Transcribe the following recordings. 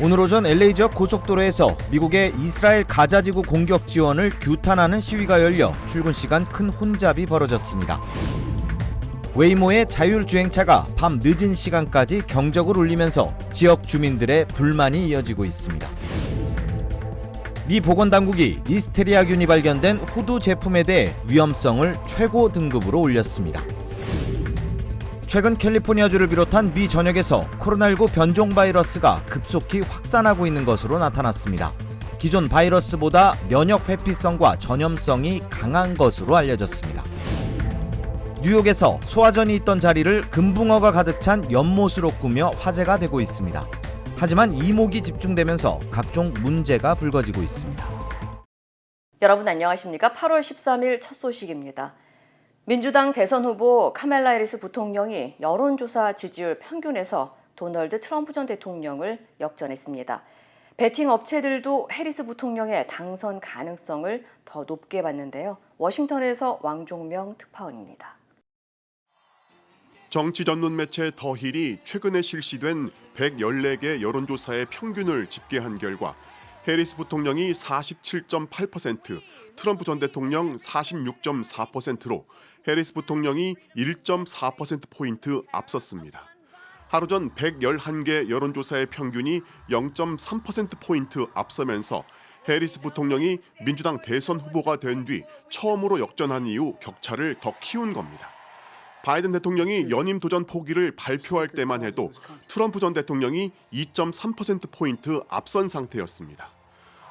오늘 오전 LA 지역 고속도로에서 미국의 이스라엘 가자지구 공격 지원을 규탄하는 시위가 열려 출근 시간 큰 혼잡이 벌어졌습니다. 웨이모의 자율주행차가 밤 늦은 시간까지 경적을 울리면서 지역 주민들의 불만이 이어지고 있습니다. 미 보건당국이 리스테리아균이 발견된 호두 제품에 대해 위험성을 최고 등급으로 올렸습니다. 최근 캘리포니아주를 비롯한 미 전역에서 코로나19 변종 바이러스가 급속히 확산하고 있는 것으로 나타났습니다. 기존 바이러스보다 면역 회피성과 전염성이 강한 것으로 알려졌습니다. 뉴욕에서 소화전이 있던 자리를 금붕어가 가득 찬 연못으로 꾸며 화제가 되고 있습니다. 하지만 이목이 집중되면서 각종 문제가 불거지고 있습니다. 여러분 안녕하십니까? 8월 13일 첫 소식입니다. 민주당 대선 후보 카멜라 해리스 부통령이 여론조사 지지율 평균에서 도널드 트럼프 전 대통령을 역전했습니다. 베팅 업체들도 해리스 부통령의 당선 가능성을 더 높게 봤는데요. 워싱턴에서 왕종명 특파원입니다. 정치 전문 매체 더힐이 최근에 실시된 114개 여론조사의 평균을 집계한 결과 해리스 부통령이 47.8%, 트럼프 전 대통령 46.4%로 해리스 부통령이 1.4%포인트 앞섰습니다. 하루 전 111개 여론조사의 평균이 0.3%포인트 앞서면서 해리스 부통령이 민주당 대선 후보가 된 뒤 처음으로 역전한 이후 격차를 더 키운 겁니다. 바이든 대통령이 연임 도전 포기를 발표할 때만 해도 트럼프 전 대통령이 2.3%포인트 앞선 상태였습니다.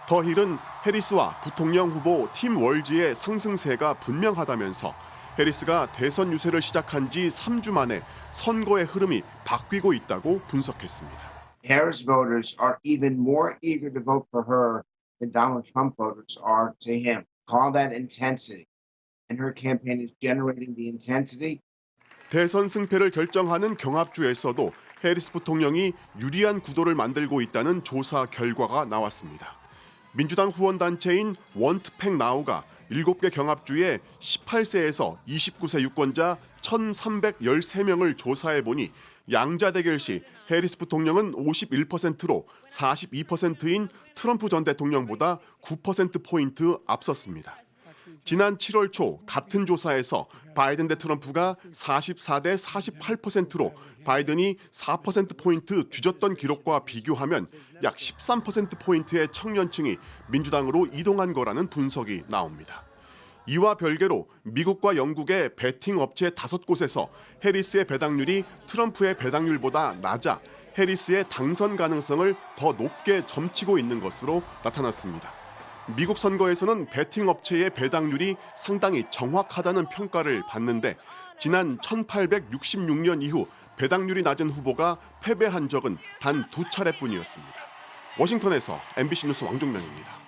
더힐은 해리스와 부통령 후보 팀 월즈의 상승세가 분명하다면서 해리스가 대선 유세를 시작한 지 3주 만에 선거의 흐름이 바뀌고 있다고 분석했습니다. Harris voters are even more eager to vote for her than Donald Trump voters are to him. Call that intensity. And her campaign is generating the intensity. 대선 승패를 결정하는 경합주에서도 해리스 부통령이 유리한 구도를 만들고 있다는 조사 결과가 나왔습니다. 민주당 후원단체인 원트팩 나우가 7개 경합주에 18세에서 29세 유권자 1,313명을 조사해보니 양자 대결 시 해리스 부통령은 51%로 42%인 트럼프 전 대통령보다 9%포인트 앞섰습니다. 지난 7월 초 같은 조사에서 바이든 대 트럼프가 44대 48%로 바이든이 4%포인트 뒤졌던 기록과 비교하면 약 13%포인트의 청년층이 민주당으로 이동한 거라는 분석이 나옵니다. 이와 별개로 미국과 영국의 베팅 업체 5곳에서 해리스의 배당률이 트럼프의 배당률보다 낮아 해리스의 당선 가능성을 더 높게 점치고 있는 것으로 나타났습니다. 미국 선거에서는 베팅 업체의 배당률이 상당히 정확하다는 평가를 받는데 지난 1866년 이후 배당률이 낮은 후보가 패배한 적은 단 2차례뿐이었습니다. 워싱턴에서 MBC 뉴스 왕종명입니다.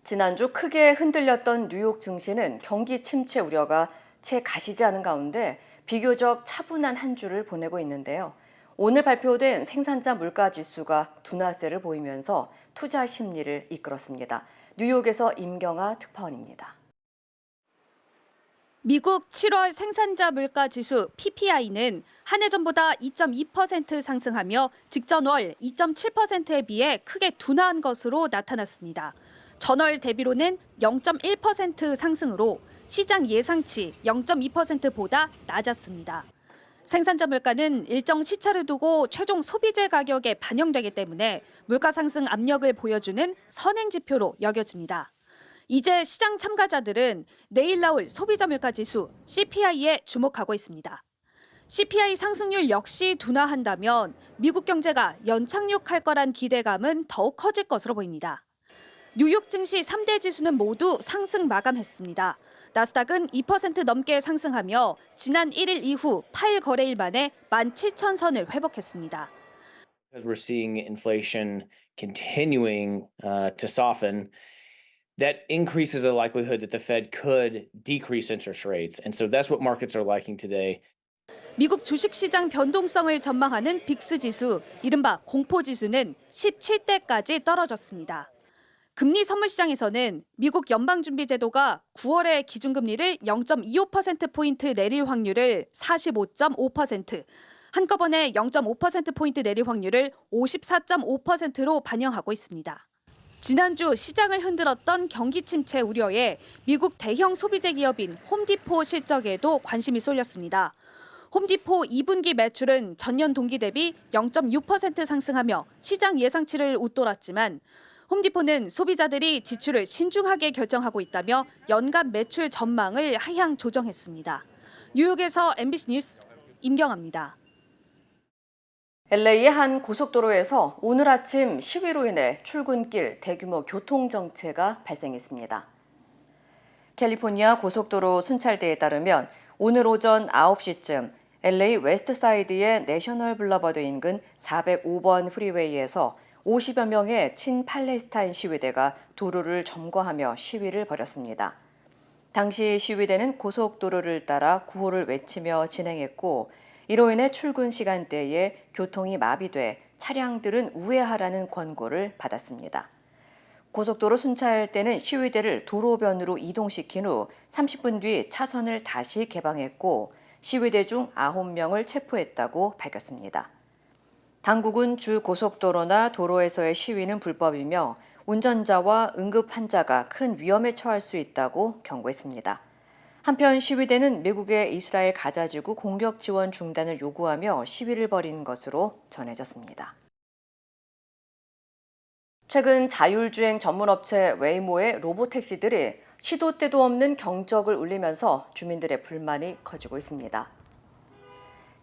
지난주 크게 흔들렸던 뉴욕 증시는 경기 침체 우려가 채 가시지 않은 가운데 비교적 차분한 한 주를 보내고 있는데요. 오늘 발표된 생산자 물가 지수가 둔화세를 보이면서 투자 심리를 이끌었습니다. 뉴욕에서 임경아 특파원입니다. 미국 7월 생산자 물가 지수 PPI는 한 해 전보다 2.2% 상승하며 직전월 2.7%에 비해 크게 둔화한 것으로 나타났습니다. 전월 대비로는 0.1% 상승으로 시장 예상치 0.2%보다 낮았습니다. 생산자 물가는 일정 시차를 두고 최종 소비재 가격에 반영되기 때문에 물가 상승 압력을 보여주는 선행 지표로 여겨집니다. 이제 시장 참가자들은 내일 나올 소비자 물가 지수 CPI에 주목하고 있습니다. CPI 상승률 역시 둔화한다면 미국 경제가 연착륙할 거란 기대감은 더욱 커질 것으로 보입니다. 뉴욕 증시 3대 지수는 모두 상승 마감했습니다. 나스닥은 2% 넘게 상승하며 지난 1일 이후 8거래일 만에 17,000선을 회복했습니다. As we're seeing inflation continuing to soften, that increases the likelihood that the Fed could decrease interest rates. And so that's what markets are liking today. 미국 주식시장 변동성을 전망하는 빅스 지수, 이른바 공포지수는 17대까지 떨어졌습니다. 금리 선물 시장에서는 미국 연방준비제도가 9월에 기준금리를 0.25%포인트 내릴 확률을 45.5%, 한꺼번에 0.5%포인트 내릴 확률을 54.5%로 반영하고 있습니다. 지난주 시장을 흔들었던 경기 침체 우려에 미국 대형 소비재 기업인 홈디포 실적에도 관심이 쏠렸습니다. 홈디포 2분기 매출은 전년 동기 대비 0.6% 상승하며 시장 예상치를 웃돌았지만 홈디포는 소비자들이 지출을 신중하게 결정하고 있다며 연간 매출 전망을 하향 조정했습니다. 뉴욕에서 MBC 뉴스 임경아입니다. LA의 한 고속도로에서 오늘 아침 시위로 인해 출근길 대규모 교통정체가 발생했습니다. 캘리포니아 고속도로 순찰대에 따르면 오늘 오전 9시쯤 LA 웨스트사이드의 내셔널 블러버드 인근 405번 프리웨이에서 50여 명의 친팔레스타인 시위대가 도로를 점거하며 시위를 벌였습니다. 당시 시위대는 고속도로를 따라 구호를 외치며 진행했고 이로 인해 출근 시간대에 교통이 마비돼 차량들은 우회하라는 권고를 받았습니다. 고속도로 순찰대는 시위대를 도로변으로 이동시킨 후 30분 뒤 차선을 다시 개방했고 시위대 중 9명을 체포했다고 밝혔습니다. 당국은 주 고속도로나 도로에서의 시위는 불법이며 운전자와 응급 환자가 큰 위험에 처할 수 있다고 경고했습니다. 한편 시위대는 미국의 이스라엘 가자지구 공격 지원 중단을 요구하며 시위를 벌인 것으로 전해졌습니다. 최근 자율주행 전문업체 웨이모의 로보택시들이 시도 때도 없는 경적을 울리면서 주민들의 불만이 커지고 있습니다.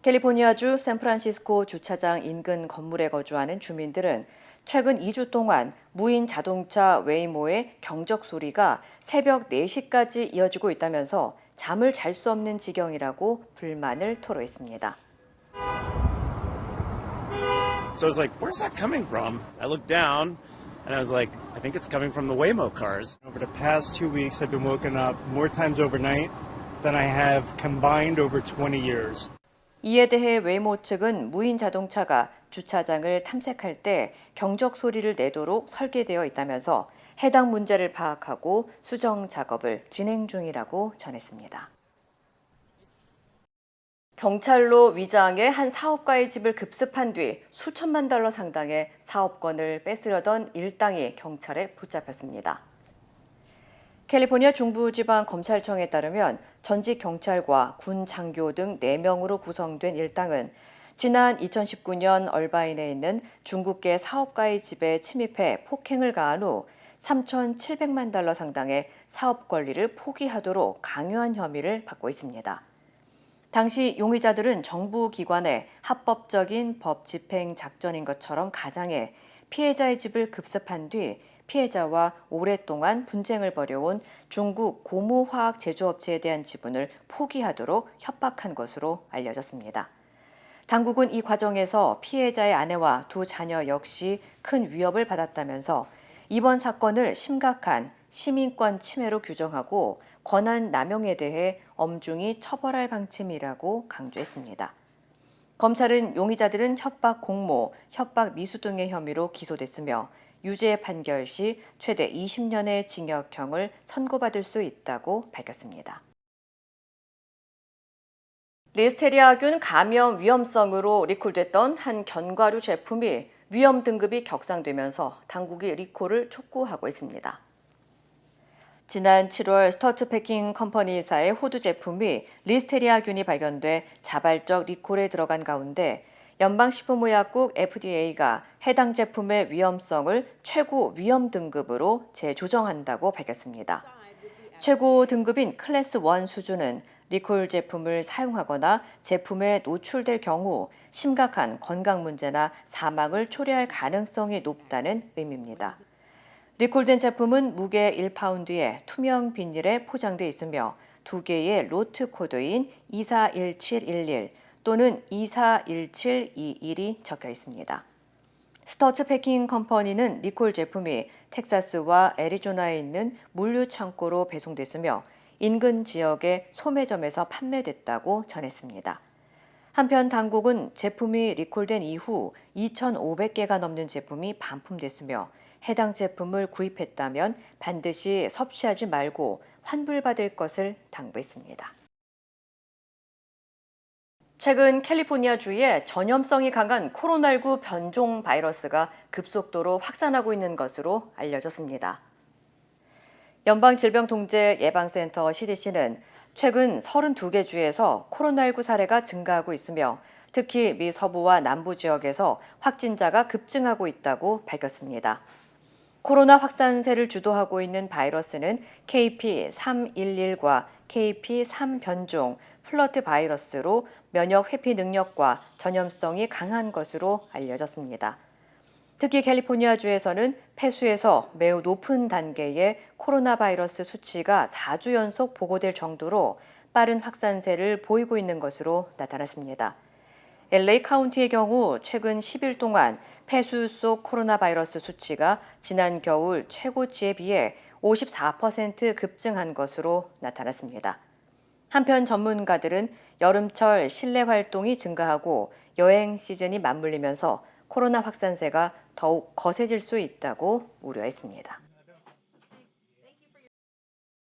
캘리포니아주 샌프란시스코 주차장 인근 건물에 거주하는 주민들은 최근 2주 동안 무인 자동차 웨이모의 경적 소리가 새벽 4시까지 이어지고 있다면서 잠을 잘 수 없는 지경이라고 불만을 토로했습니다. So I was like, where's that coming from? I looked down and I was like, I think it's coming from the Waymo cars. Over the past 2 weeks, I've been woken up more times overnight than I have combined over 20 years. 이에 대해 웨이모 측은 무인 자동차가 주차장을 탐색할 때 경적 소리를 내도록 설계되어 있다면서 해당 문제를 파악하고 수정 작업을 진행 중이라고 전했습니다. 경찰로 위장해 한 사업가의 집을 급습한 뒤 수천만 달러 상당의 사업권을 뺏으려던 일당이 경찰에 붙잡혔습니다. 캘리포니아 중부지방검찰청에 따르면 전직 경찰과 군 장교 등 4명으로 구성된 일당은 지난 2019년 얼바인에 있는 중국계 사업가의 집에 침입해 폭행을 가한 후 3,700만 달러 상당의 사업 권리를 포기하도록 강요한 혐의를 받고 있습니다. 당시 용의자들은 정부 기관의 합법적인 법 집행 작전인 것처럼 가장해 피해자의 집을 급습한 뒤 피해자와 오랫동안 분쟁을 벌여온 중국 고무화학 제조업체에 대한 지분을 포기하도록 협박한 것으로 알려졌습니다. 당국은 이 과정에서 피해자의 아내와 두 자녀 역시 큰 위협을 받았다면서 이번 사건을 심각한 시민권 침해로 규정하고 권한 남용에 대해 엄중히 처벌할 방침이라고 강조했습니다. 검찰은 용의자들은 협박 공모, 협박 미수 등의 혐의로 기소됐으며 유죄 판결 시 최대 20년의 징역형을 선고받을 수 있다고 밝혔습니다. 리스테리아균 감염 위험성으로 리콜됐던 한 견과류 제품이 위험 등급이 격상되면서 당국이 리콜을 촉구하고 있습니다. 지난 7월 스터츠 패킹 컴퍼니사의 호두 제품이 리스테리아균이 발견돼 자발적 리콜에 들어간 가운데 연방식품의약국 FDA가 해당 제품의 위험성을 최고 위험 등급으로 재조정한다고 밝혔습니다. 최고 등급인 클래스 1 수준은 리콜 제품을 사용하거나 제품에 노출될 경우 심각한 건강 문제나 사망을 초래할 가능성이 높다는 의미입니다. 리콜된 제품은 무게 1파운드에 투명 비닐에 포장돼 있으며 2개의 로트 코드인 241711 또는 241721이 적혀 있습니다. 스터츠 패킹 컴퍼니는 리콜 제품이 텍사스와 애리조나에 있는 물류 창고로 배송됐으며 인근 지역의 소매점에서 판매됐다고 전했습니다. 한편 당국은 제품이 리콜된 이후 2,500개가 넘는 제품이 반품됐으며 해당 제품을 구입했다면 반드시 섭취하지 말고 환불받을 것을 당부했습니다. 최근 캘리포니아주에 전염성이 강한 코로나19 변종 바이러스가 급속도로 확산하고 있는 것으로 알려졌습니다. 연방질병통제예방센터 CDC는 최근 32개 주에서 코로나19 사례가 증가하고 있으며 특히 미 서부와 남부 지역에서 확진자가 급증하고 있다고 밝혔습니다. 코로나 확산세를 주도하고 있는 바이러스는 KP311과 KP3 변종 플러트 바이러스로 면역 회피 능력과 전염성이 강한 것으로 알려졌습니다. 특히 캘리포니아주에서는 폐수에서 매우 높은 단계의 코로나 바이러스 수치가 4주 연속 보고될 정도로 빠른 확산세를 보이고 있는 것으로 나타났습니다. LA 카운티의 경우 최근 10일 동안 폐수 속 코로나 바이러스 수치가 지난 겨울 최고치에 비해 54% 급증한 것으로 나타났습니다. 한편 전문가들은 여름철 실내 활동이 증가하고 여행 시즌이 맞물리면서 코로나 확산세가 더욱 거세질 수 있다고 우려했습니다.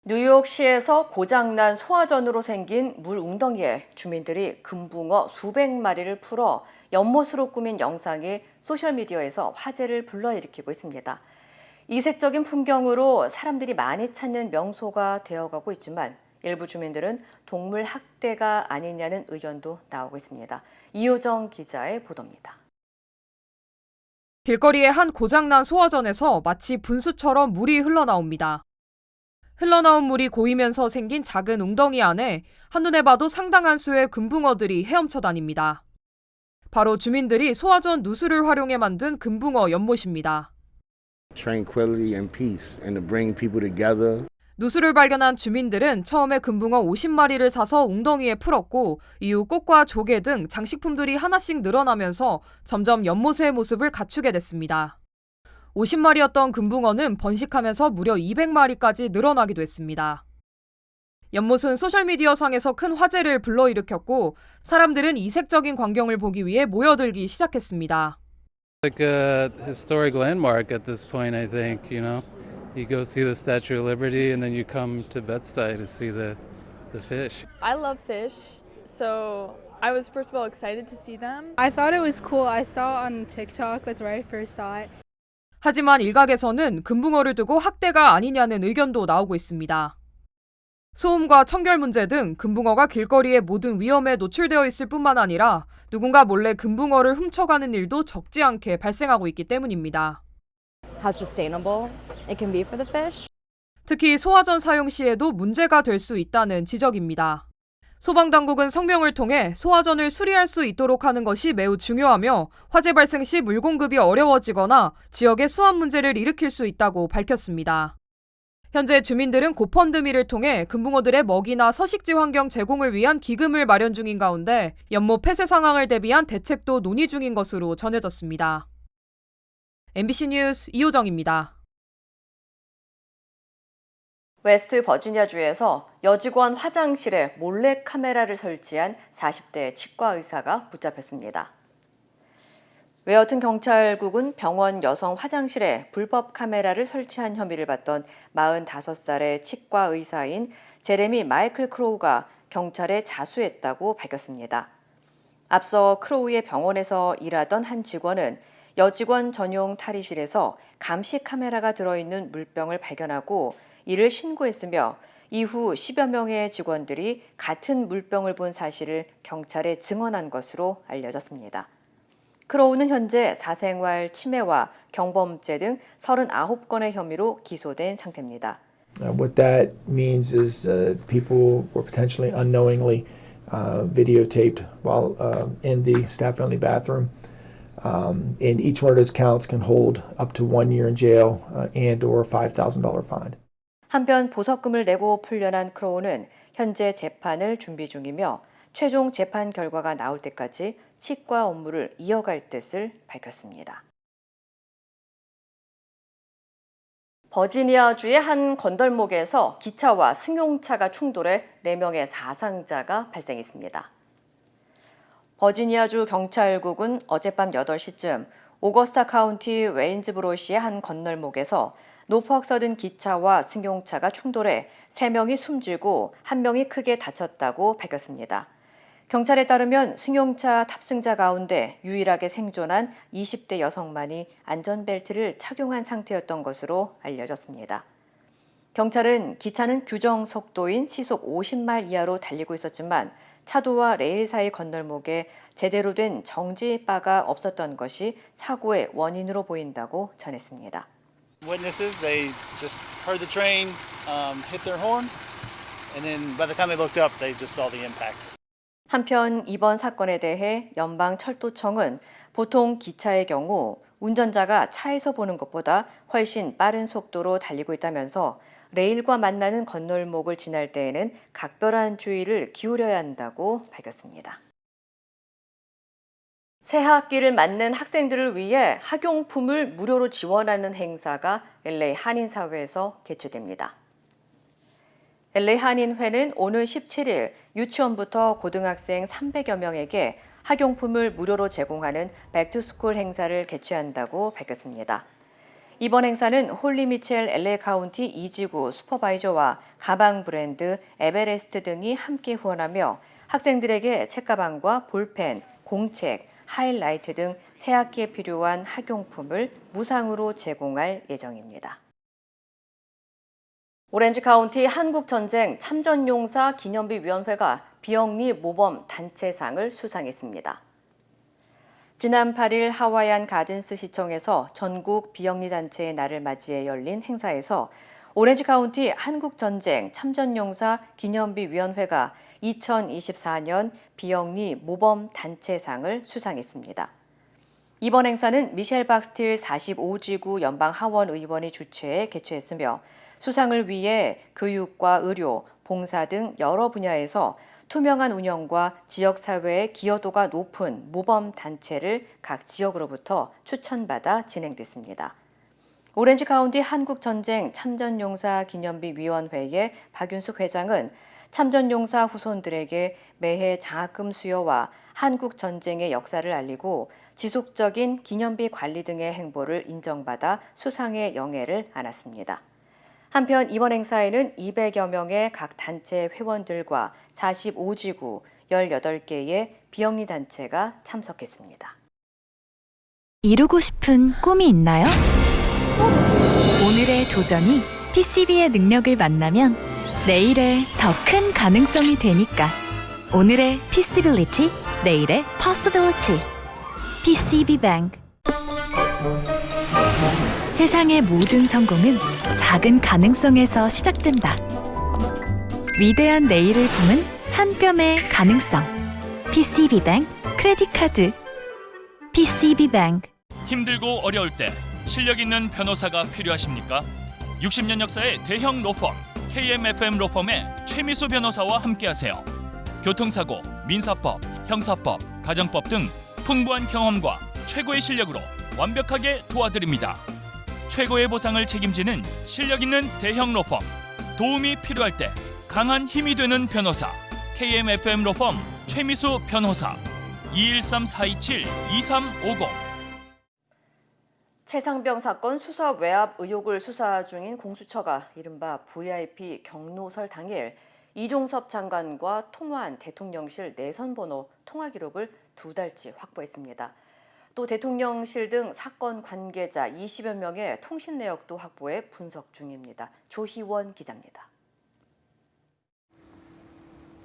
뉴욕시에서 고장난 소화전으로 생긴 물 웅덩이에 주민들이 금붕어 수백 마리를 풀어 연못으로 꾸민 영상이 소셜미디어에서 화제를 불러일으키고 있습니다. 이색적인 풍경으로 사람들이 많이 찾는 명소가 되어가고 있지만 일부 주민들은 동물 학대가 아니냐는 의견도 나오고 있습니다. 이효정 기자의 보도입니다. 길거리의 한 고장난 소화전에서 마치 분수처럼 물이 흘러나옵니다. 흘러나온 물이 고이면서 생긴 작은 웅덩이 안에 한눈에 봐도 상당한 수의 금붕어들이 헤엄쳐 다닙니다. 바로 주민들이 소화전 누수를 활용해 만든 금붕어 연못입니다. Tranquility and peace and to bring people together. 누수를 발견한 주민들은 처음에 금붕어 50마리를 사서 웅덩이에 풀었고 이후 꽃과 조개 등 장식품들이 하나씩 늘어나면서 점점 연못의 모습을 갖추게 됐습니다. 50마리였던 금붕어는 번식하면서 무려 200마리까지 늘어나기도 했습니다. 연못은 소셜미디어상에서 큰 화제를 불러일으켰고 사람들은 이색적인 광경을 보기 위해 모여들기 시작했습니다. Like a historic landmark at this point, I think, you know. You go see the Statue of Liberty and then you come to Bed-Stuy to see the fish. I love fish, so I was first of all excited to see them. I thought it was cool. I saw it on TikTok. That's where I first saw it. 하지만 일각에서는 금붕어를 두고 학대가 아니냐는 의견도 나오고 있습니다. 소음과 청결 문제 등 금붕어가 길거리의 모든 위험에 노출되어 있을 뿐만 아니라 누군가 몰래 금붕어를 훔쳐가는 일도 적지 않게 발생하고 있기 때문입니다. How sustainable it can be for the fish. 특히 소화전 사용 시에도 문제가 될 수 있다는 지적입니다. 소방당국은 성명을 통해 소화전을 수리할 수 있도록 하는 것이 매우 중요하며 화재 발생 시 물 공급이 어려워지거나 지역의 수압 문제를 일으킬 수 있다고 밝혔습니다. 현재 주민들은 고펀드미를 통해 금붕어들의 먹이나 서식지 환경 제공을 위한 기금을 마련 중인 가운데 연못 폐쇄 상황을 대비한 대책도 논의 중인 것으로 전해졌습니다. MBC 뉴스 이효정입니다. 웨스트 버지니아주에서 여직원 화장실에 몰래 카메라를 설치한 40대 치과 의사가 붙잡혔습니다. 웨어튼 경찰국은 병원 여성 화장실에 불법 카메라를 설치한 혐의를 받던 45살의 치과 의사인 제레미 마이클 크로우가 경찰에 자수했다고 밝혔습니다. 앞서 크로우의 병원에서 일하던 한 직원은 여직원 전용 탈의실에서 감시 카메라가 들어있는 물병을 발견하고 이를 신고했으며 이후 10여 명의 직원들이 같은 물병을 본 사실을 경찰에 증언한 것으로 알려졌습니다. 크로우는 현재 사생활 침해와 경범죄 등 39건의 혐의로 기소된 상태입니다. What that means is people were potentially unknowingly videotaped while in the staff-only bathroom. And each one of those counts can hold up to 1 year in jail and or a $5,000 fine. 한편 보석금을 내고 풀려난 크로우는 현재 재판을 준비 중이며 최종 재판 결과가 나올 때까지 치과 업무를 이어갈 뜻을 밝혔습니다. 버지니아주의 한 건널목에서 기차와 승용차가 충돌해 4명의 사상자가 발생했습니다. 버지니아주 경찰국은 어젯밤 8시쯤 오거스타 카운티 웨인즈브로시의 한 건널목에서 노포학 서든 기차와 승용차가 충돌해 3명이 숨지고 1명이 크게 다쳤다고 밝혔습니다. 경찰에 따르면 승용차 탑승자 가운데 유일하게 생존한 20대 여성만이 안전벨트를 착용한 상태였던 것으로 알려졌습니다. 경찰은 기차는 규정 속도인 시속 50마일 이하로 달리고 있었지만 차도와 레일 사이 건널목에 제대로 된 정지바가 없었던 것이 사고의 원인으로 보인다고 전했습니다. Witnesses, they just heard the train hit their horn, and then by the time they looked up, they just saw the impact. 한편 이번 사건에 대해 연방철도청은 보통 기차의 경우 운전자가 차에서 보는 것보다 훨씬 빠른 속도로 달리고 있다면서 레일과 만나는 건널목을 지날 때에는 각별한 주의를 기울여야 한다고 밝혔습니다. 새 학기를 맞는 학생들을 위해 학용품을 무료로 지원하는 행사가 LA 한인사회에서 개최됩니다. LA 한인회는 오늘 17일 유치원부터 고등학생 300여 명에게 학용품을 무료로 제공하는 백투스쿨 행사를 개최한다고 밝혔습니다. 이번 행사는 홀리 미첼 LA 카운티 2지구 슈퍼바이저와 가방 브랜드 에베레스트 등이 함께 후원하며 학생들에게 책가방과 볼펜, 공책, 하이라이트 등 새학기에 필요한 학용품을 무상으로 제공할 예정입니다. 오렌지 카운티 한국전쟁 참전용사 기념비위원회가 비영리 모범 단체상을 수상했습니다. 지난 8일 하와이안 가든스 시청에서 전국 비영리 단체의 날을 맞이해 열린 행사에서 오렌지 카운티 한국전쟁 참전용사 기념비위원회가 2024년 비영리 모범 단체상을 수상했습니다. 이번 행사는 미셸 박스틸 45지구 연방 하원 의원이 주최해 개최했으며 수상을 위해 교육과 의료, 봉사 등 여러 분야에서 투명한 운영과 지역사회의 기여도가 높은 모범 단체를 각 지역으로부터 추천받아 진행됐습니다. 오렌지 카운티 한국전쟁 참전용사 기념비위원회의 박윤숙 회장은 참전용사 후손들에게 매해 장학금 수여와 한국전쟁의 역사를 알리고 지속적인 기념비 관리 등의 행보를 인정받아 수상의 영예를 안았습니다. 한편 이번 행사에는 200여 명의 각 단체 회원들과 45지구 18개의 비영리 단체가 참석했습니다. 이루고 싶은 꿈이 있나요? 오늘의 도전이 PCB의 능력을 만나면 내일의 더 큰 가능성이 되니까. 오늘의 Feasibility, 내일의 Possibility. PCB Bank. 세상의 모든 성공은 작은 가능성에서 시작된다. 위대한 내일을 품은 한 뼘의 가능성. PCB Bank 크레딧 카드. PCB Bank. 힘들고 어려울 때 실력 있는 변호사가 필요하십니까? 60년 역사의 대형 로펌 KMFM 로펌의 최미수 변호사와 함께하세요. 교통사고, 민사법, 형사법, 가정법 등 풍부한 경험과 최고의 실력으로 완벽하게 도와드립니다. 최고의 보상을 책임지는 실력 있는 대형 로펌, 도움이 필요할 때 강한 힘이 되는 변호사 KMFM 로펌 최미수 변호사 213-427-2350. 최상병 사건 수사 외압 의혹을 수사 중인 공수처가 이른바 VIP 경로설 당일 이종섭 장관과 통화한 대통령실 내선번호 통화 기록을 2달치 확보했습니다. 또 대통령실 등 사건 관계자 20여 명의 통신 내역도 확보해 분석 중입니다. 조희원 기자입니다.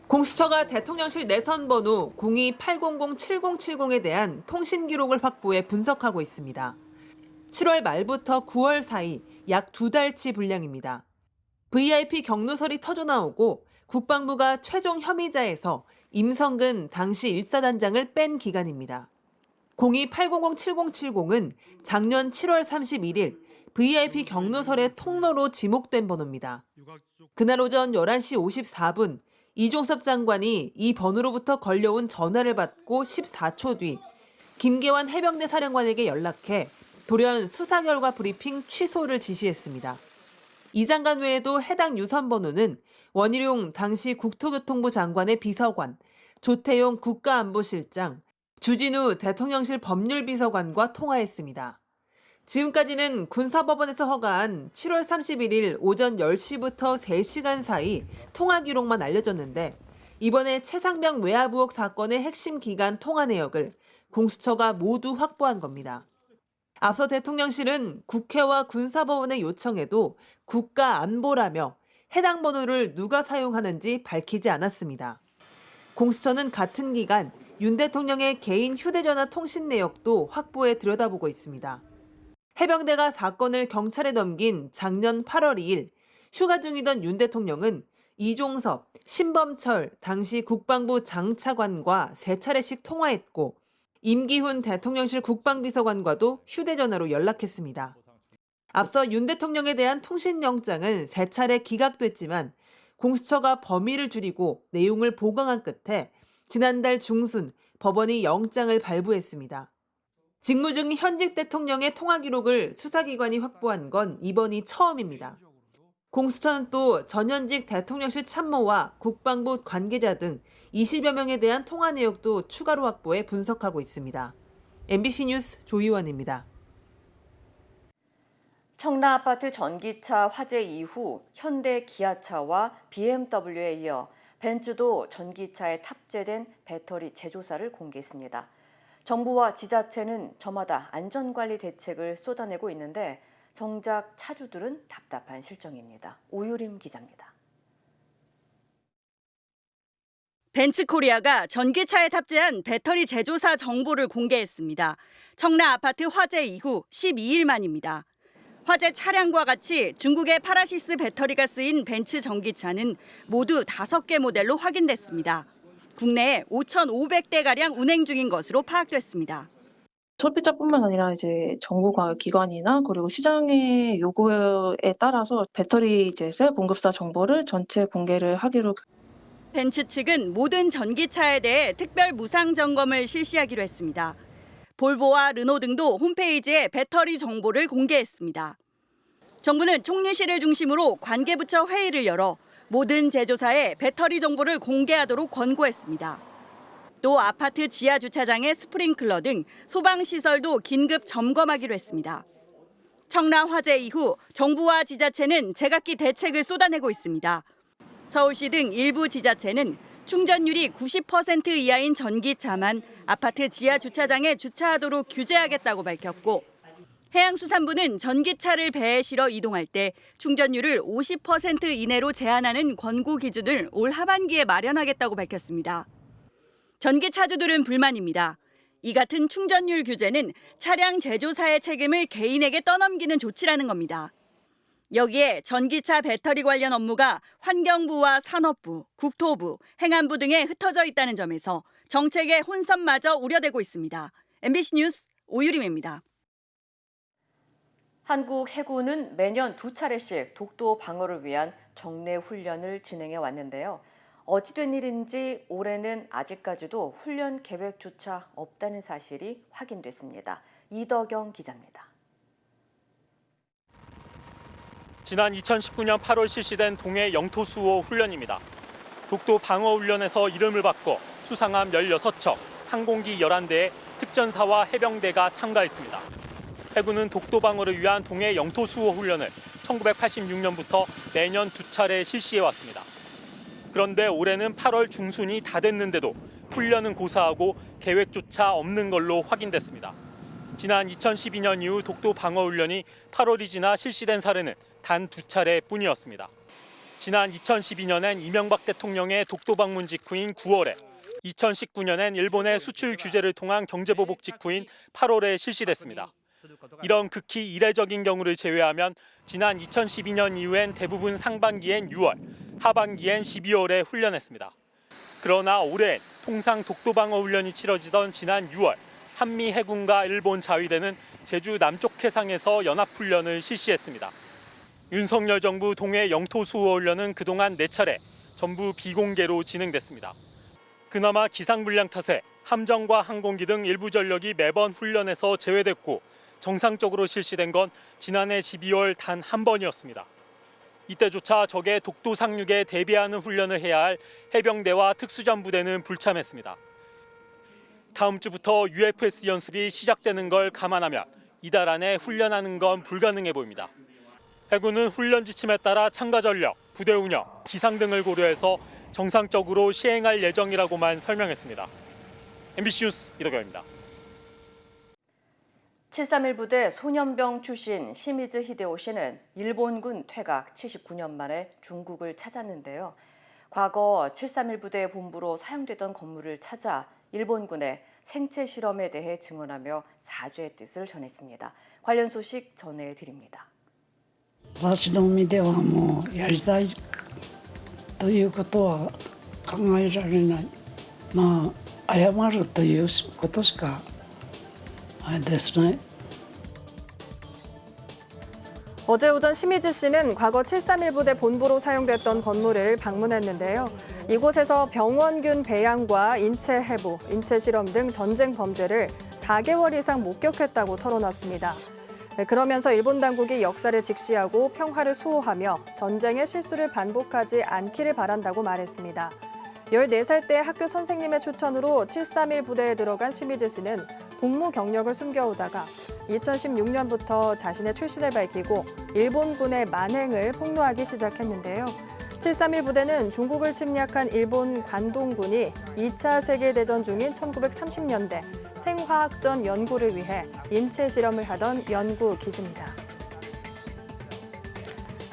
공수처가 대통령실 내선번호 02-800-7070에 대한 통신 기록을 확보해 분석하고 있습니다. 7월 말부터 9월 사이 약 2달치 분량입니다. VIP 경로설이 터져나오고 국방부가 최종 혐의자에서 임성근 당시 1사단장을 뺀 기간입니다. 02-800-7070은 작년 7월 31일 VIP 경로설의 통로로 지목된 번호입니다. 그날 오전 11시 54분 이종섭 장관이 이 번호로부터 걸려온 전화를 받고 14초 뒤 김계환 해병대 사령관에게 연락해 돌연 수사 결과 브리핑 취소를 지시했습니다. 이 장관 외에도 해당 유선 번호는 원희룡 당시 국토교통부 장관의 비서관, 조태용 국가안보실장, 주진우 대통령실 법률비서관과 통화했습니다. 지금까지는 군사법원에서 허가한 7월 31일 오전 10시부터 3시간 사이 통화 기록만 알려졌는데 이번에 최상병 외압 의혹 사건의 핵심 기간 통화 내역을 공수처가 모두 확보한 겁니다. 앞서 대통령실은 국회와 군사법원의 요청에도 국가안보라며 해당 번호를 누가 사용하는지 밝히지 않았습니다. 공수처는 같은 기간 윤 대통령의 개인 휴대전화 통신 내역도 확보해 들여다보고 있습니다. 해병대가 사건을 경찰에 넘긴 작년 8월 2일 휴가 중이던 윤 대통령은 이종섭, 신범철 당시 국방부 장차관과 3차례씩 통화했고 임기훈 대통령실 국방비서관과도 휴대전화로 연락했습니다. 앞서 윤 대통령에 대한 통신영장은 3차례 기각됐지만 공수처가 범위를 줄이고 내용을 보강한 끝에 지난달 중순 법원이 영장을 발부했습니다. 직무 중 현직 대통령의 통화 기록을 수사기관이 확보한 건 이번이 처음입니다. 공수처는 또 전현직 대통령실 참모와 국방부 관계자 등 20여 명에 대한 통화 내역도 추가로 확보해 분석하고 있습니다. MBC 뉴스 조희원입니다. 청라 아파트 전기차 화재 이후 현대 기아차와 BMW에 이어 벤츠도 전기차에 탑재된 배터리 재조사를 공개했습니다. 정부와 지자체는 저마다 안전관리 대책을 쏟아내고 있는데 정작 차주들은 답답한 실정입니다. 오유림 기자입니다. 벤츠코리아가 전기차에 탑재한 배터리 재조사 정보를 공개했습니다. 청라 아파트 화재 이후 12일 만입니다. 화재 차량과 같이 중국의 파라시스 배터리가 쓰인 벤츠 전기차는 모두 5개 모델로 확인됐습니다. 국내에 5,500대가량 운행 중인 것으로 파악됐습니다. 소비자뿐만 아니라 이제 정부가 기관이나 그리고 시장의 요구에 따라서 배터리 셀 공급사 정보를 전체 공개를 하기로. 벤츠 측은 모든 전기차에 대해 특별 무상 점검을 실시하기로 했습니다. 볼보와 르노 등도 홈페이지에 배터리 정보를 공개했습니다. 정부는 총리실을 중심으로 관계부처 회의를 열어 모든 제조사에 배터리 정보를 공개하도록 권고했습니다. 또 아파트 지하 주차장의 스프링클러 등 소방시설도 긴급 점검하기로 했습니다. 청라 화재 이후 정부와 지자체는 제각기 대책을 쏟아내고 있습니다. 서울시 등 일부 지자체는 충전율이 90% 이하인 전기차만 아파트 지하 주차장에 주차하도록 규제하겠다고 밝혔고, 해양수산부는 전기차를 배에 실어 이동할 때 충전율을 50% 이내로 제한하는 권고 기준을 올 하반기에 마련하겠다고 밝혔습니다. 전기차주들은 불만입니다. 이 같은 충전율 규제는 차량 제조사의 책임을 개인에게 떠넘기는 조치라는 겁니다. 여기에 전기차 배터리 관련 업무가 환경부와 산업부, 국토부, 행안부 등에 흩어져 있다는 점에서 정책의 혼선마저 우려되고 있습니다. MBC 뉴스 오유림입니다. 한국 해군은 매년 2차례씩 독도 방어를 위한 정례 훈련을 진행해 왔는데요. 어찌된 일인지 올해는 아직까지도 훈련 계획조차 없다는 사실이 확인됐습니다. 이덕영 기자입니다. 지난 2019년 8월 실시된 동해 영토수호 훈련입니다. 독도 방어훈련에서 이름을 바꿔 수상함 16척, 항공기 11대의 특전사와 해병대가 참가했습니다. 해군은 독도 방어를 위한 동해 영토수호 훈련을 1986년부터 매년 2차례 실시해왔습니다. 그런데 올해는 8월 중순이 다 됐는데도 훈련은 고사하고 계획조차 없는 걸로 확인됐습니다. 지난 2012년 이후 독도 방어훈련이 8월이 지나 실시된 사례는 단 2차례뿐이었습니다. 지난 2012년엔 이명박 대통령의 독도 방문 직후인 9월에, 2019년엔 일본의 수출 규제를 통한 경제보복 직후인 8월에 실시됐습니다. 이런 극히 이례적인 경우를 제외하면 지난 2012년 이후엔 대부분 상반기엔 6월, 하반기엔 12월에 훈련했습니다. 그러나 올해엔 통상 독도 방어 훈련이 치러지던 지난 6월, 한미 해군과 일본 자위대는 제주 남쪽 해상에서 연합훈련을 실시했습니다. 윤석열 정부 동해 영토수호 훈련은 그동안 4차례 전부 비공개로 진행됐습니다. 그나마 기상불량 탓에 함정과 항공기 등 일부 전력이 매번 훈련에서 제외됐고 정상적으로 실시된 건 지난해 12월 단 한 번이었습니다. 이때조차 적의 독도 상륙에 대비하는 훈련을 해야 할 해병대와 특수전부대는 불참했습니다. 다음 주부터 UFS 연습이 시작되는 걸 감안하면 이달 안에 훈련하는 건 불가능해 보입니다. 해군은 훈련 지침에 따라 참가 전력, 부대 운영, 기상 등을 고려해서 정상적으로 시행할 예정이라고만 설명했습니다. MBC 뉴스 이덕영입니다. 731 부대 소년병 출신 시미즈 히데오 씨는 일본군 퇴각 79년 만에 중국을 찾았는데요. 과거 731 부대 본부로 사용되던 건물을 찾아 일본군의 생체 실험에 대해 증언하며 사죄의 뜻을 전했습니다. 관련 소식 전해드립니다. 私の身ではもうやりたいということは考えられない。まあ謝るということしかあれですね。 어제 오전 시미즈 씨는 과거 731 부대 본부로 사용됐던 건물을 방문했는데요. 이곳에서 병원균 배양과 인체 해부, 인체 실험 등 전쟁 범죄를 4개월 이상 목격했다고 털어놨습니다. 그러면서 일본 당국이 역사를 직시하고 평화를 수호하며 전쟁의 실수를 반복하지 않기를 바란다고 말했습니다. 14살 때 학교 선생님의 추천으로 731 부대에 들어간 시미즈 씨는 복무 경력을 숨겨오다가 2016년부터 자신의 출신을 밝히고 일본군의 만행을 폭로하기 시작했는데요. 731 부대는 중국을 침략한 일본 관동군이 2차 세계대전 중인 1930년대 생화학전 연구를 위해 인체 실험을 하던 연구 기지입니다.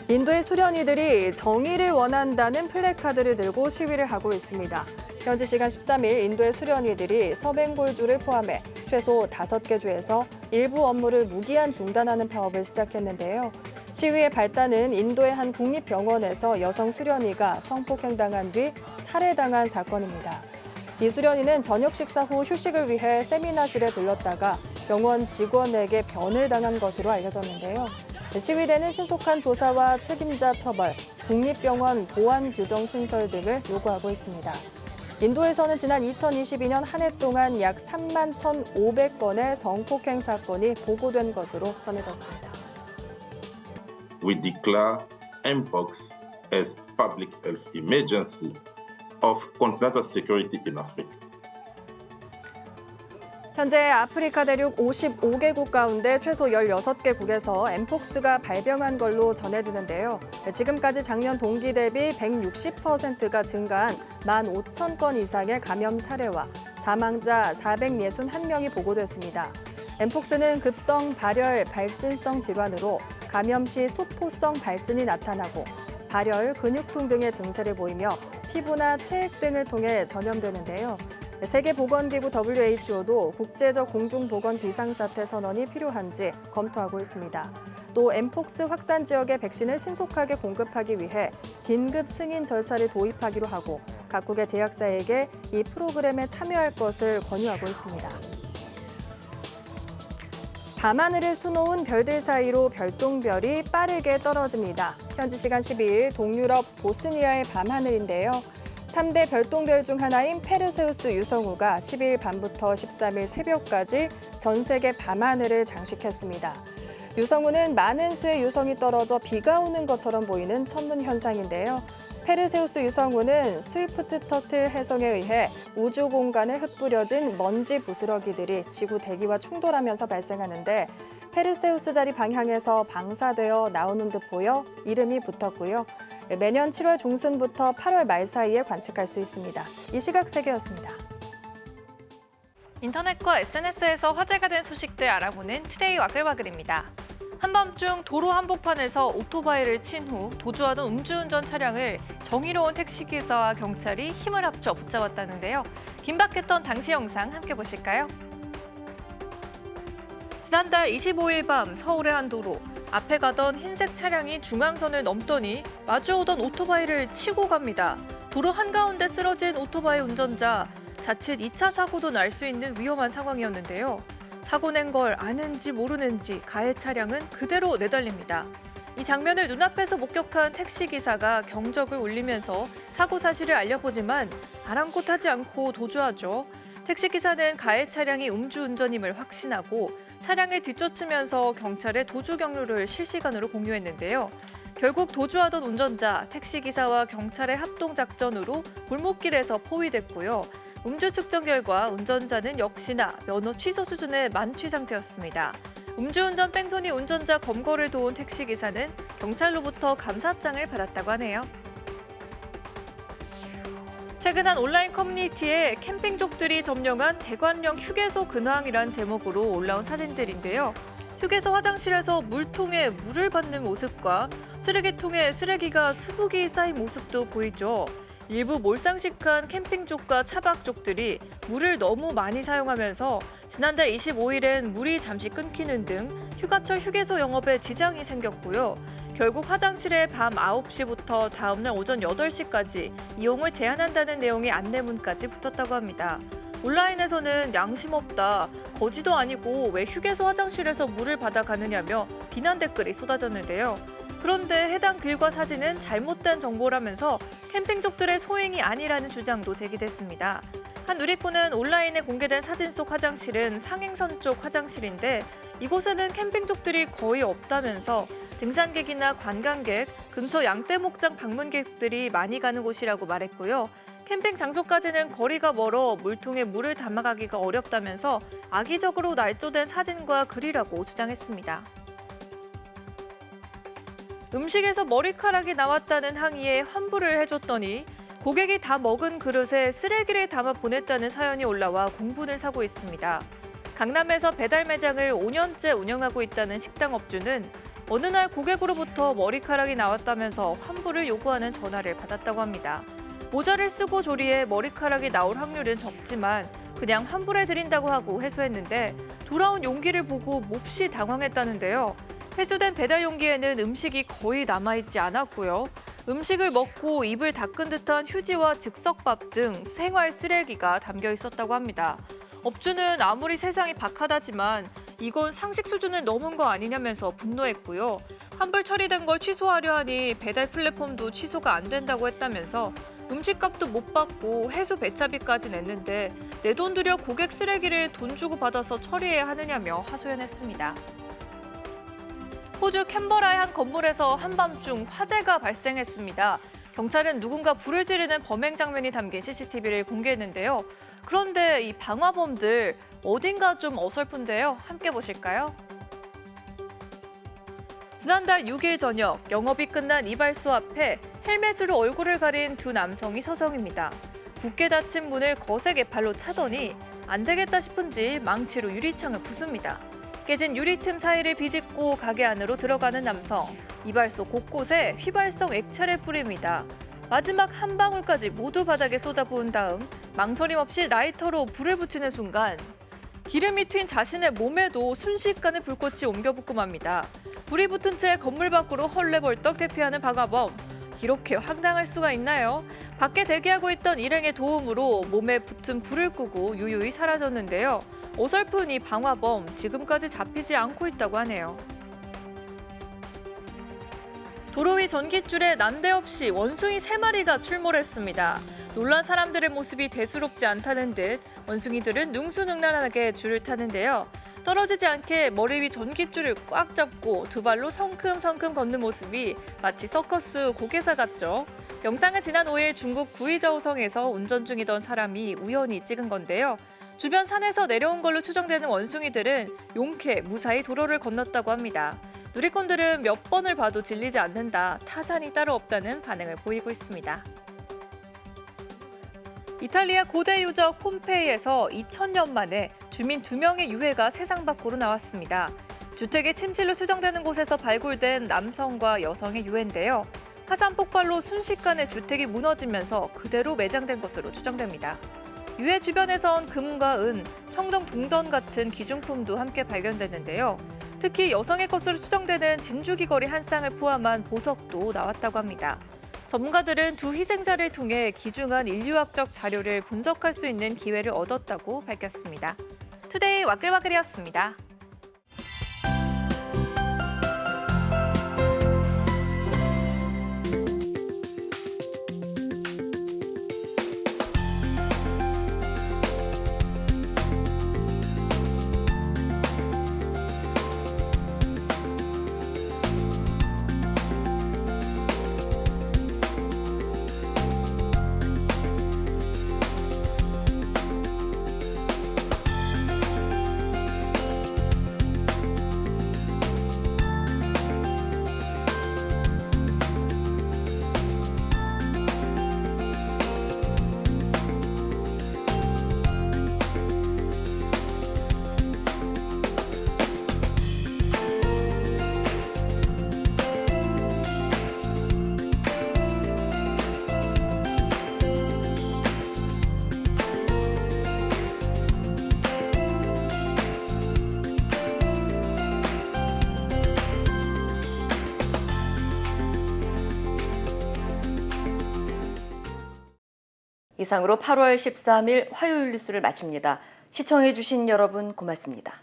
인도의 수련이들이 정의를 원한다는 플래카드를 들고 시위를 하고 있습니다. 현지 시간 13일 인도의 수련이들이 서벵골주를 포함해 최소 5개 주에서 일부 업무를 무기한 중단하는 파업을 시작했는데요. 시위의 발단은 인도의 한 국립병원에서 여성 수련이가 성폭행당한 뒤 살해당한 사건입니다. 이 수련이는 저녁 식사 후 휴식을 위해 세미나실에 들렀다가 병원 직원에게 변을 당한 것으로 알려졌는데요. 시위대는 신속한 조사와 책임자 처벌, 국립병원 보안 규정 신설 등을 요구하고 있습니다. 인도에서는 지난 2022년 한 해 동안 약 3만 1,500건의 성폭행 사건이 보고된 것으로 전해졌습니다. We declare Mpox as public health emergency of continental security in Africa. 현재 아프리카 대륙 55개국 가운데 최소 16개국에서 엠폭스가 발병한 걸로 전해지는데요. 지금까지 작년 동기 대비 160%가 증가한 15,000건 이상의 감염 사례와 사망자 461명이 보고됐습니다. 엠폭스는 급성 발열 발진성 질환으로 감염 시 수포성 발진이 나타나고 발열, 근육통 등의 증세를 보이며 피부나 체액 등을 통해 전염되는데요. 세계보건기구 WHO도 국제적 공중보건 비상사태 선언이 필요한지 검토하고 있습니다. 또 엠폭스 확산 지역의 백신을 신속하게 공급하기 위해 긴급 승인 절차를 도입하기로 하고 각국의 제약사에게 이 프로그램에 참여할 것을 권유하고 있습니다. 밤하늘을 수놓은 별들 사이로 별똥별이 빠르게 떨어집니다. 현지 시간 12일 동유럽 보스니아의 밤하늘인데요. 3대 별똥별 중 하나인 페르세우스 유성우가 10일 밤부터 13일 새벽까지 전 세계 밤하늘을 장식했습니다. 유성우는 많은 수의 유성이 떨어져 비가 오는 것처럼 보이는 천문 현상인데요. 페르세우스 유성우는 스위프트 터틀 해성에 의해 우주 공간에 흩뿌려진 먼지 부스러기들이 지구 대기와 충돌하면서 발생하는데 페르세우스 자리 방향에서 방사되어 나오는 듯 보여 이름이 붙었고요. 매년 7월 중순부터 8월 말 사이에 관측할 수 있습니다. 이 시각 세계였습니다. 인터넷과 SNS에서 화제가 된 소식들 알아보는 투데이 와글와글입니다. 한밤중 도로 한복판에서 오토바이를 친 후 도주하던 음주운전 차량을 정의로운 택시기사와 경찰이 힘을 합쳐 붙잡았다는데요. 긴박했던 당시 영상 함께 보실까요? 지난달 25일 밤 서울의 한 도로. 앞에 가던 흰색 차량이 중앙선을 넘더니 마주오던 오토바이를 치고 갑니다. 도로 한가운데 쓰러진 오토바이 운전자. 자칫 2차 사고도 날 수 있는 위험한 상황이었는데요. 사고 낸 걸 아는지 모르는지 가해 차량은 그대로 내달립니다. 이 장면을 눈앞에서 목격한 택시기사가 경적을 울리면서 사고 사실을 알려보지만 아랑곳하지 않고 도주하죠. 택시기사는 가해 차량이 음주운전임을 확신하고 차량을 뒤쫓으면서 경찰에 도주 경로를 실시간으로 공유했는데요. 결국 도주하던 운전자, 택시기사와 경찰의 합동작전으로 골목길에서 포위됐고요. 음주 측정 결과 운전자는 역시나 면허 취소 수준의 만취 상태였습니다. 음주운전 뺑소니 운전자 검거를 도운 택시기사는 경찰로부터 감사장을 받았다고 하네요. 최근 한 온라인 커뮤니티에 캠핑족들이 점령한 대관령 휴게소 근황이란 제목으로 올라온 사진들인데요. 휴게소 화장실에서 물통에 물을 받는 모습과 쓰레기통에 쓰레기가 수북이 쌓인 모습도 보이죠. 일부 몰상식한 캠핑족과 차박족들이 물을 너무 많이 사용하면서 지난달 25일엔 물이 잠시 끊기는 등 휴가철 휴게소 영업에 지장이 생겼고요. 결국 화장실에 밤 9시부터 다음날 오전 8시까지 이용을 제한한다는 내용의 안내문까지 붙었다고 합니다. 온라인에서는 양심 없다, 거지도 아니고 왜 휴게소 화장실에서 물을 받아가느냐며 비난 댓글이 쏟아졌는데요. 그런데 해당 글과 사진은 잘못된 정보라면서 캠핑족들의 소행이 아니라는 주장도 제기됐습니다. 한 누리꾼은 온라인에 공개된 사진 속 화장실은 상행선 쪽 화장실인데 이곳에는 캠핑족들이 거의 없다면서 등산객이나 관광객, 근처 양떼목장 방문객들이 많이 가는 곳이라고 말했고요. 캠핑 장소까지는 거리가 멀어 물통에 물을 담아가기가 어렵다면서 악의적으로 날조된 사진과 글이라고 주장했습니다. 음식에서 머리카락이 나왔다는 항의에 환불을 해줬더니 고객이 다 먹은 그릇에 쓰레기를 담아 보냈다는 사연이 올라와 공분을 사고 있습니다. 강남에서 배달 매장을 5년째 운영하고 있다는 식당 업주는 어느 날 고객으로부터 머리카락이 나왔다면서 환불을 요구하는 전화를 받았다고 합니다. 모자를 쓰고 조리해 머리카락이 나올 확률은 적지만 그냥 환불해드린다고 하고 회수했는데 돌아온 용기를 보고 몹시 당황했다는데요. 회수된 배달 용기에는 음식이 거의 남아있지 않았고요. 음식을 먹고 입을 닦은 듯한 휴지와 즉석밥 등 생활 쓰레기가 담겨 있었다고 합니다. 업주는 아무리 세상이 박하다지만 이건 상식 수준을 넘은 거 아니냐면서 분노했고요. 환불 처리된 걸 취소하려 하니 배달 플랫폼도 취소가 안 된다고 했다면서 음식값도 못 받고 해수 배차비까지 냈는데 내 돈 들여 고객 쓰레기를 돈 주고 받아서 처리해야 하느냐며 하소연했습니다. 호주 캔버라의 한 건물에서 한밤중 화재가 발생했습니다. 경찰은 누군가 불을 지르는 범행 장면이 담긴 CCTV를 공개했는데요. 그런데 이 방화범들 어딘가 좀 어설픈데요. 함께 보실까요? 지난달 6일 저녁 영업이 끝난 이발소 앞에 헬멧으로 얼굴을 가린 두 남성이 서성입니다. 굳게 닫힌 문을 거세게 발로 차더니 안 되겠다 싶은지 망치로 유리창을 부숩니다. 깨진 유리틈 사이를 비집고 가게 안으로 들어가는 남성. 이발소 곳곳에 휘발성 액체를 뿌립니다. 마지막 한 방울까지 모두 바닥에 쏟아부은 다음 망설임 없이 라이터로 불을 붙이는 순간 기름이 튄 자신의 몸에도 순식간에 불꽃이 옮겨붙고 맙니다. 불이 붙은 채 건물 밖으로 헐레벌떡 대피하는 방화범. 이렇게 황당할 수가 있나요? 밖에 대기하고 있던 일행의 도움으로 몸에 붙은 불을 끄고 유유히 사라졌는데요. 어설픈 이 방화범 지금까지 잡히지 않고 있다고 하네요. 도로 위 전깃줄에 난데없이 원숭이 3마리가 출몰했습니다. 놀란 사람들의 모습이 대수롭지 않다는 듯 원숭이들은 능수능란하게 줄을 타는데요. 떨어지지 않게 머리 위 전깃줄을 꽉 잡고 두 발로 성큼성큼 걷는 모습이 마치 서커스 고개사 같죠. 영상은 지난 5일 중국 구이저우성에서 운전 중이던 사람이 우연히 찍은 건데요. 주변 산에서 내려온 걸로 추정되는 원숭이들은 용케 무사히 도로를 건넜다고 합니다. 누리꾼들은 몇 번을 봐도 질리지 않는다, 타잔이 따로 없다는 반응을 보이고 있습니다. 이탈리아 고대 유적 폼페이에서 2000년 만에 주민 2명의 유해가 세상 밖으로 나왔습니다. 주택의 침실로 추정되는 곳에서 발굴된 남성과 여성의 유해인데요. 화산 폭발로 순식간에 주택이 무너지면서 그대로 매장된 것으로 추정됩니다. 유해 주변에선 금과 은, 청동 동전 같은 귀중품도 함께 발견됐는데요. 특히 여성의 것으로 추정되는 진주귀걸이 한 쌍을 포함한 보석도 나왔다고 합니다. 전문가들은 두 희생자를 통해 귀중한 인류학적 자료를 분석할 수 있는 기회를 얻었다고 밝혔습니다. 투데이 와글와글이었습니다. 이상으로 8월 13일 화요일 뉴스를 마칩니다. 시청해주신 여러분 고맙습니다.